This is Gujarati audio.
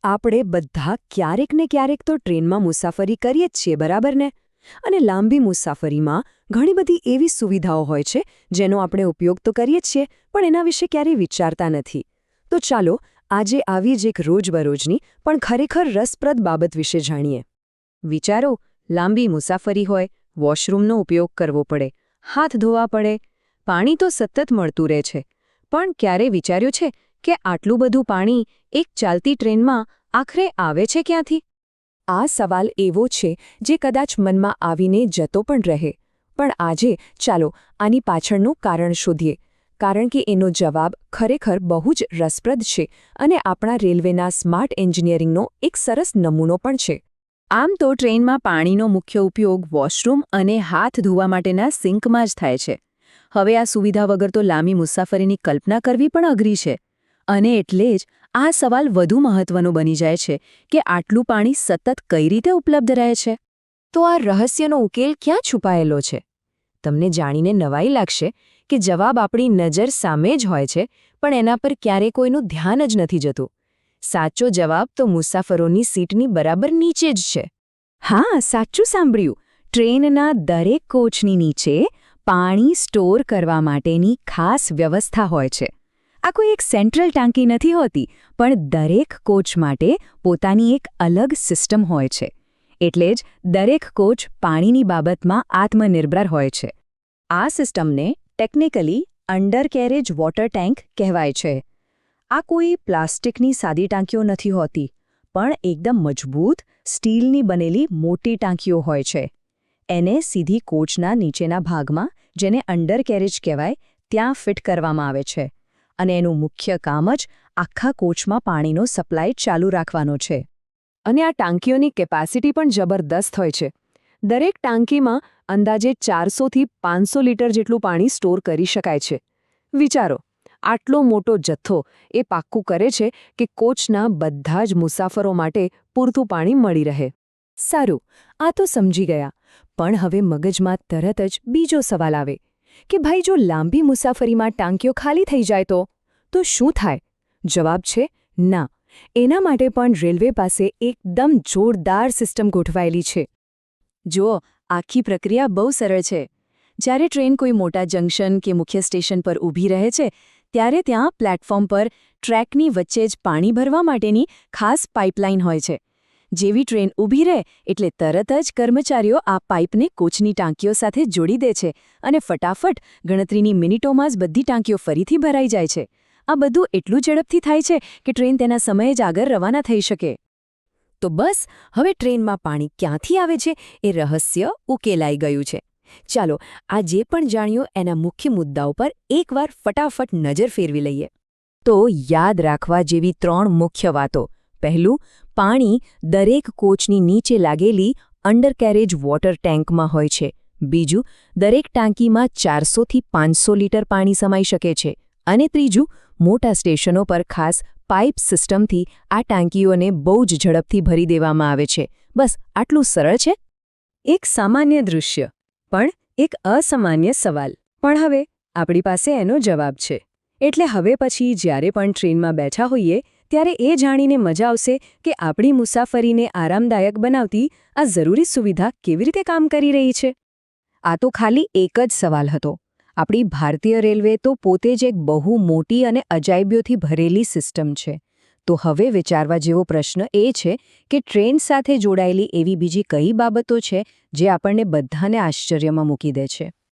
આપણે બધા ક્યારેક ને ક્યારેક તો ટ્રેનમાં મુસાફરી કરીએ જ છીએ, બરાબર ને? અને લાંબી મુસાફરીમાં ઘણી બધી એવી સુવિધાઓ હોય છે જેનો આપણે ઉપયોગ તો કરીએ જ છીએ, પણ એના વિશે ક્યારેય વિચારતા નથી. તો ચાલો આજે આવી જ એક રોજબરોજની પણ ખરેખર રસપ્રદ બાબત વિશે જાણીએ. વિચારો, લાંબી મુસાફરી હોય, વોશરૂમનો ઉપયોગ કરવો પડે, હાથ ધોવા પડે, પાણી તો સતત મળતું રહે છે, પણ ક્યારે વિચાર્યું છે કે આટલું બધું પાણી એક ચાલતી ટ્રેનમાં આખરે આવે છે ક્યાંથી? આ સવાલ એવો છે જે કદાચ મનમાં આવીને જતો પણ રહે, પણ આજે ચાલો આની પાછળનું કારણ શોધીએ, કારણ કે એનો જવાબ ખરેખર બહુ જ રસપ્રદ છે અને આપણા રેલવેના સ્માર્ટ એન્જિનિયરિંગનો એક સરસ નમૂનો પણ છે. આમ તો ટ્રેનમાં પાણીનો મુખ્ય ઉપયોગ વોશરૂમ અને હાથ ધોવા માટેના સિંકમાં જ થાય છે. હવે આ સુવિધા વગર તો લાંબી મુસાફરીની કલ્પના કરવી પણ અઘરી છે. અને એટલે જ આ સવાલ વધુ મહત્વનો બની જાય છે કે આટલું પાણી સતત કઈ રીતે ઉપલબ્ધ રહે છે? તો આ રહસ્યનો ઉકેલ ક્યાં છુપાયેલો છે? તમને જાણીને નવાઈ લાગશે કે જવાબ આપણી નજર સામે જ હોય છે, પણ એના પર ક્યારેય કોઈનું ધ્યાન જ નથી જતું. સાચો જવાબ તો મુસાફરોની સીટની બરાબર નીચે જ છે. હા, સાચું સાંભળ્યું. ટ્રેનના દરેક કોચની નીચે પાણી સ્ટોર કરવા માટેની ખાસ વ્યવસ્થા હોય છે. આ કોઈ એક સેન્ટ્રલ ટાંકી નથી હોતી, પણ દરેક કોચ માટે પોતાની એક અલગ સિસ્ટમ હોય છે. એટલે જ દરેક કોચ પાણીની બાબતમાં આત્મનિર્ભર હોય છે. આ સિસ્ટમને ટેકનિકલી અંડરકેરેજ વોટર ટેન્ક કહેવાય છે. આ કોઈ પ્લાસ્ટિકની સાદી ટાંકીઓ નથી હોતી, પણ એકદમ મજબૂત સ્ટીલની બનેલી મોટી ટાંકીઓ હોય છે. એને સીધી કોચના નીચેના ભાગમાં, જેને અંડરકેરેજ કહેવાય, ત્યાં ફિટ કરવામાં આવે છે. અને એનું મુખ્ય કામ જ આખા કોચમાં પાણીનો સપ્લાય ચાલુ રાખવાનો છે. અને આ ટાંકીઓની કેપેસિટી પણ જબરદસ્ત હોય છે. દરેક ટાંકીમાં અંદાજે 400થી 500 લીટર જેટલું પાણી સ્ટોર કરી શકાય છે. વિચારો, આટલો મોટો જથ્થો એ પાક્કું કરે છે કે કોચના બધા જ મુસાફરો માટે પૂરતું પાણી મળી રહે. સારું, આ તો સમજી ગયા. પણ હવે મગજમાં તરત જ બીજો સવાલ આવે કે ભાઈ, જો લાંબી મુસાફરીમાં ટાંકીઓ ખાલી થઈ જાય તો શું થાય? જવાબ છે ના. એના માટે પણ રેલવે પાસે એકદમ જોરદાર સિસ્ટમ ગોઠવાયેલી છે. જુઓ, આખી પ્રક્રિયા બહુ સરળ છે. જ્યારે ટ્રેન કોઈ મોટા જંકશન કે મુખ્ય સ્ટેશન પર ઊભી રહે છે, ત્યારે ત્યાં પ્લેટફોર્મ પર ટ્રેકની વચ્ચે જ પાણી ભરવા માટેની ખાસ પાઇપલાઇન હોય છે. જેવી ટ્રેન ઊભી રહે એટલે તરત જ કર્મચારીઓ આ પાઇપને કોચની ટાંકીઓ સાથે જોડી દે છે અને ફટાફટ ગણતરીની મિનિટોમાં જ બધી ટાંકીઓ ફરીથી ભરાઈ જાય છે. આ બધું એટલું ઝડપથી થાય છે કે ટ્રેન તેના સમયે જ આગળ રવાના થઈ શકે. તો બસ, હવે ટ્રેનમાં પાણી ક્યાંથી આવે છે એ રહસ્ય ઉકેલાઈ ગયું છે. ચાલો, આ જે પણ જાણ્યું એના મુખ્ય મુદ્દાઓ પર એકવાર ફટાફટ નજર ફેરવી લઈએ. તો યાદ રાખવા જેવી 3 મુખ્ય વાતો. પહેલું, પાણી દરેક કોચની નીચે લાગેલી અંડરકેરેજ વોટર ટેન્કમાં હોય છે. બીજું, દરેક ટાંકીમાં 400થી 500 લીટર પાણી સમાઈ શકે છે. અને ત્રીજું, મોટા સ્ટેશનો પર ખાસ પાઇપ સિસ્ટમથી આ ટાંકીઓને બહુ જ ઝડપથી ભરી દેવામાં આવે છે. બસ આટલું સરળ છે. એક સામાન્ય દૃશ્ય, પણ એક અસામાન્ય સવાલ. પણ હવે આપણી પાસે એનો જવાબ છે. એટલે હવે પછી જ્યારે પણ ટ્રેનમાં બેઠા હોઈએ, ત્યારે એ જાણીને મજા આવશે કે આપણી મુસાફરીને આરામદાયક બનાવતી આ જરૂરી સુવિધા કેવી રીતે કામ કરી રહી છે. આ તો ખાલી એક જ સવાલ હતો. આપણી ભારતીય રેલવે તો પોતે જ એક બહુ મોટી અને અજાયબીઓથી ભરેલી સિસ્ટમ છે. તો હવે વિચારવા જેવો પ્રશ્ન એ છે કે ટ્રેન સાથે જોડાયેલી એવી બીજી કઈ બાબતો છે જે આપણને બધાને આશ્ચર્યમાં મૂકી દે છે.